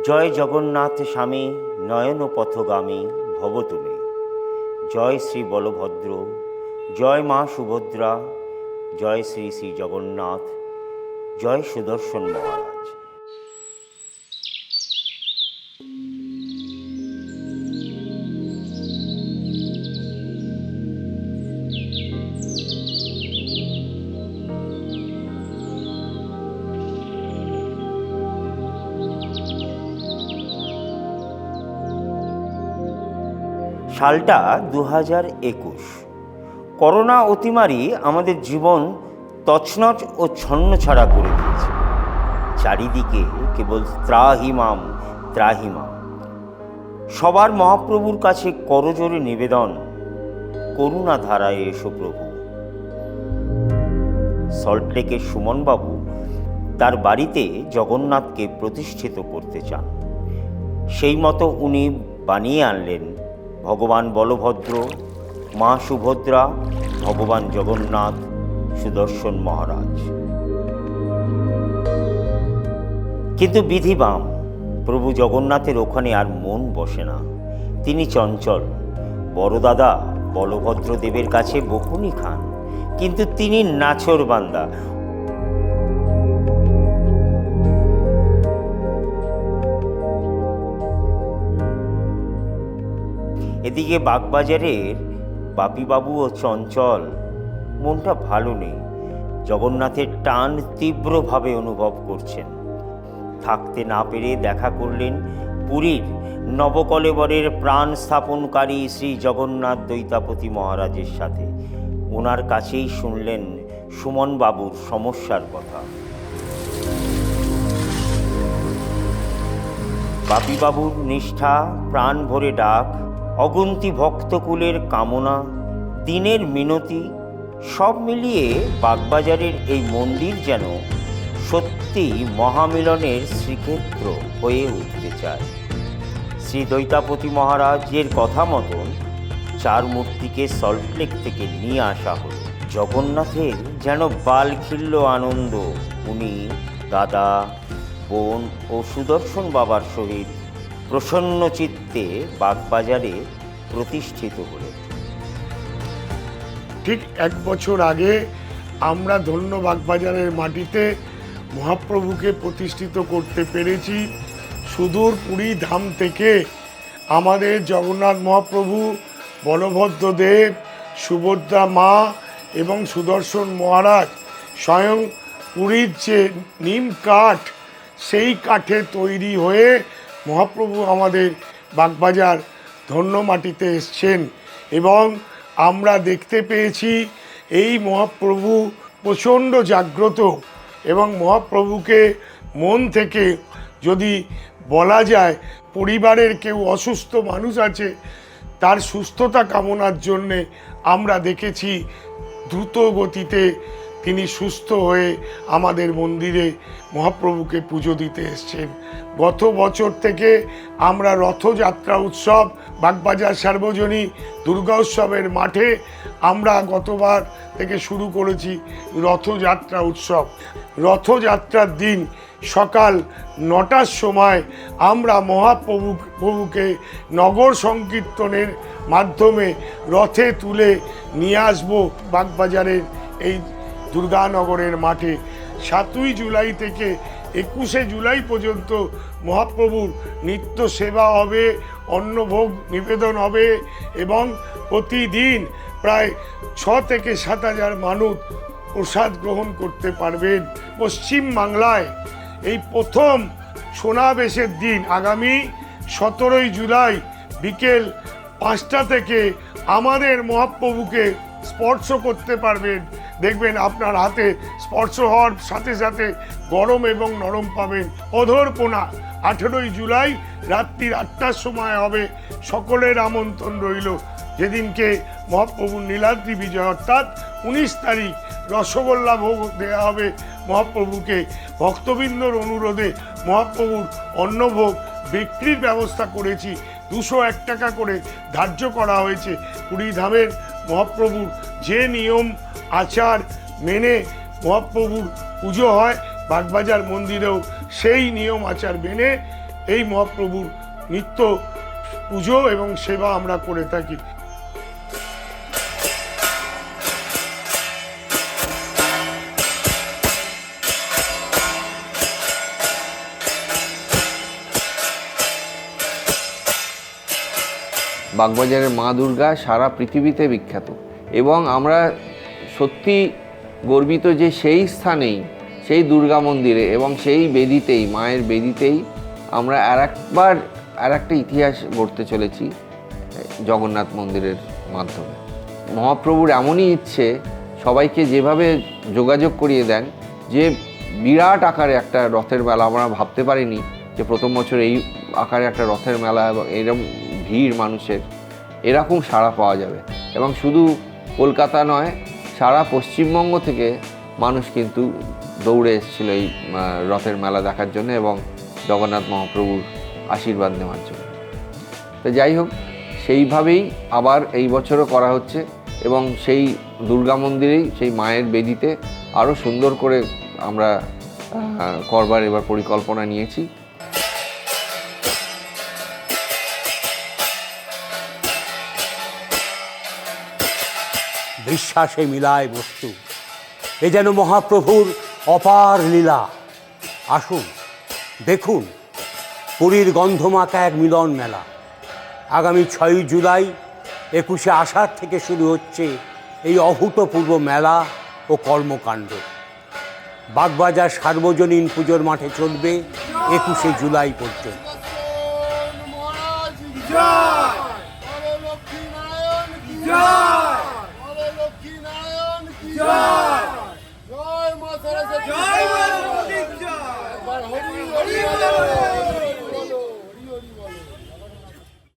জয় জগন্নাথ স্বামী নয়ন পথগামী ভব তুমি। জয় শ্রী বলভদ্র, জয় মা সুভদ্রা, জয় শ্রী শ্রী জগন্নাথ, জয় সুদর্শন মহারাজ। সালটা 2021। করোনা অতিমারি আমাদের জীবন তছনছ ও ছন্নছাড়া করে দিয়েছে। চারিদিকে কেবল ত্রাহিমাম ত্রাহিমাম। সবার মহাপ্রভুর কাছে করজোড়ে নিবেদন, করুণা ধারায় এসো প্রভু। সল্টলেকের সুমনবাবু তার বাড়িতে জগন্নাথকে প্রতিষ্ঠিত করতে চান। সেই মতো উনি বানিয়ে আনলেন ভগবান বলভদ্র, মা সুভদ্রা, ভগবান জগন্নাথ, সুদর্শন মহারাজ। কিন্তু বিধিবাম প্রভু জগন্নাথের ওখানে আর মন বসে না। তিনি চঞ্চল। বড় দাদা বলভদ্র দেবের কাছে বকুনি খান, কিন্তু তিনি নাছোড়বান্দা। এদিকে বাগবাজারের বাপিবাবু ও চঞ্চল মনটা ভালো নেই। জগন্নাথের টান তীব্রভাবে অনুভব করছেন। থাকতে না পেরে দেখা করলেন পুরীর নবকলেবরের প্রাণ স্থাপনকারী শ্রী জগন্নাথ দৈতাপতি মহারাজের সাথে। ওনার কাছেই শুনলেন সুমনবাবুর সমস্যার কথা। বাপিবাবুর নিষ্ঠা, প্রাণ ভরে ডাক, অগুন্তি ভক্তকুলের কামনা, দিনের মিনতি, সব মিলিয়ে বাগবাজারের এই মন্দির যেন সত্যি মহামিলনের শ্রীক্ষেত্র হয়ে উঠতে চায়। শ্রী দৈতাপতি মহারাজের কথা মতন 4 মূর্তিকে সল্টলেক থেকে নিয়ে আসা হলো। জগন্নাথের যেন বালখিল্য আনন্দ। উনি দাদা, বোন ও সুদর্শন বাবার সহিত প্রসন্ন চিত্তে বাগবাজারে প্রতিষ্ঠিত হলেন। ঠিক 1 বছর আগে আমরা ধন্য বাগবাজারের মাটিতে মহাপ্রভুকে প্রতিষ্ঠিত করতে পেরেছি। সুদূর পুরী ধাম থেকে আমাদের জগন্নাথ মহাপ্রভু, বলভদ্র দেব, সুভদ্রা মা এবং সুদর্শন মহারাজ স্বয়ং পুরীর যে নিম কাঠ, সেই কাঠে তৈরি হয়ে মহাপ্রভু আমাদের বাগবাজার ধন্য মাটিতে এসছেন। এবং আমরা দেখতে পেয়েছি এই মহাপ্রভু প্রচণ্ড জাগ্রত। এবং মহাপ্রভুকে মন থেকে যদি বলা যায়, পরিবারের কেউ অসুস্থ মানুষ আছে, তার সুস্থতা কামনার জন্যে আমরা দেখেছি দ্রুত গতিতে তিনি সুস্থ হয়ে আমাদের মন্দিরে মহাপ্রভুকে পুজো দিতে এসছেন। গত বছর থেকে আমরা রথযাত্রা উৎসব বাগবাজার সার্বজনীন দুর্গা উৎসবের মাঠে আমরা গতবার থেকে শুরু করেছি রথযাত্রা উৎসব। রথযাত্রার দিন সকাল 9টার সময় আমরা মহাপ্রভুকে নগর সংকীর্তনের মাধ্যমে রথে তুলে নিয়ে আসবো বাগবাজারের এই দুর্গানগরের মাঠে। 7ই জুলাই থেকে 21শে জুলাই পর্যন্ত মহাপ্রভুর নিত্য সেবা হবে, অন্নভোগ নিবেদন হবে এবং প্রতিদিন প্রায় 6 থেকে 7,000 মানুষ প্রসাদ গ্রহণ করতে পারবেন। পশ্চিম বাংলায় এই প্রথম সোনাবেশের দিন আগামী 17ই জুলাই বিকেল 5টা থেকে আমাদের মহাপ্রভুকে স্পর্শ করতে পারবেন। দেখবেন আপনার হাতে স্পর্শ হওয়ার সাথে সাথে গরম এবং নরম পাবেন। অধরপোনা 18ই জুলাই রাত্রির 8টার সময় হবে। সকলের আমন্ত্রণ রইল। যেদিনকে মহাপ্রভুর নীলাদ্রি বিজয়, অর্থাৎ 19 তারিখ রসগোল্লা ভোগ দেওয়া হবে মহাপ্রভুকে। ভক্তবৃন্দর অনুরোধে মহাপ্রভুর অন্নভোগ বিক্রির ব্যবস্থা করেছি। 201 টাকা করে ধার্য করা হয়েছে। পুরী ধামের মহাপ্রভুর যে নিয়ম আচার মেনে মহাপ্রভুর পুজো হয়, বাগবাজার মন্দিরেও সেই নিয়ম আচার মেনে এই মহাপ্রভুর নিত্য পুজো এবং সেবা আমরা করে থাকি। বাগবাজারের মা দুর্গা সারা পৃথিবীতে বিখ্যাত এবং আমরা সত্যি গর্বিত যে সেই স্থানেই, সেই দুর্গা মন্দিরে এবং সেই বেদিতেই, মায়ের বেদিতেই আমরা আর একটা ইতিহাস গড়তে চলেছি জগন্নাথ মন্দিরের মাধ্যমে। মহাপ্রভুর এমনই ইচ্ছে, সবাইকে যেভাবে যোগাযোগ করিয়ে দেন যে বিরাট আকারে একটা রথের মেলা, আমরা ভাবতে পারিনি যে প্রথম বছর এই আকারে একটা রথের মেলা এবং এরকম ভিড় মানুষের, এরকম সাড়া পাওয়া যাবে। এবং শুধু কলকাতা নয়, সারা পশ্চিমবঙ্গ থেকে মানুষ কিন্তু দৌড়ে এসেছিল এই রথের মেলা দেখার জন্য এবং জগন্নাথ মহাপ্রভুর আশীর্বাদ নেওয়ার জন্য। তো যাই হোক, সেইভাবেই আবার এই বছরও করা হচ্ছে এবং সেই দুর্গা মন্দিরেই, সেই মায়ের বেদিতে আরও সুন্দর করে আমরা করবার এবার পরিকল্পনা নিয়েছি। বিশ্বাসে মিলায় বস্তু, এ যেন মহাপ্রভুর অপার লীলা। আসুন দেখুন পুরীর গন্ধমাখা এক মিলন মেলা। আগামী 6 জুলাই 21শে আষাঢ় থেকে শুরু হচ্ছে এই অভূতপূর্ব মেলা ও কর্মকাণ্ড। বাগবাজার সার্বজনীন পুজোর মাঠে চলবে 21শে জুলাই পর্যন্ত। জয় মা সরস্বতী, জয় মা লক্ষ্মী, জয় হরি হরি।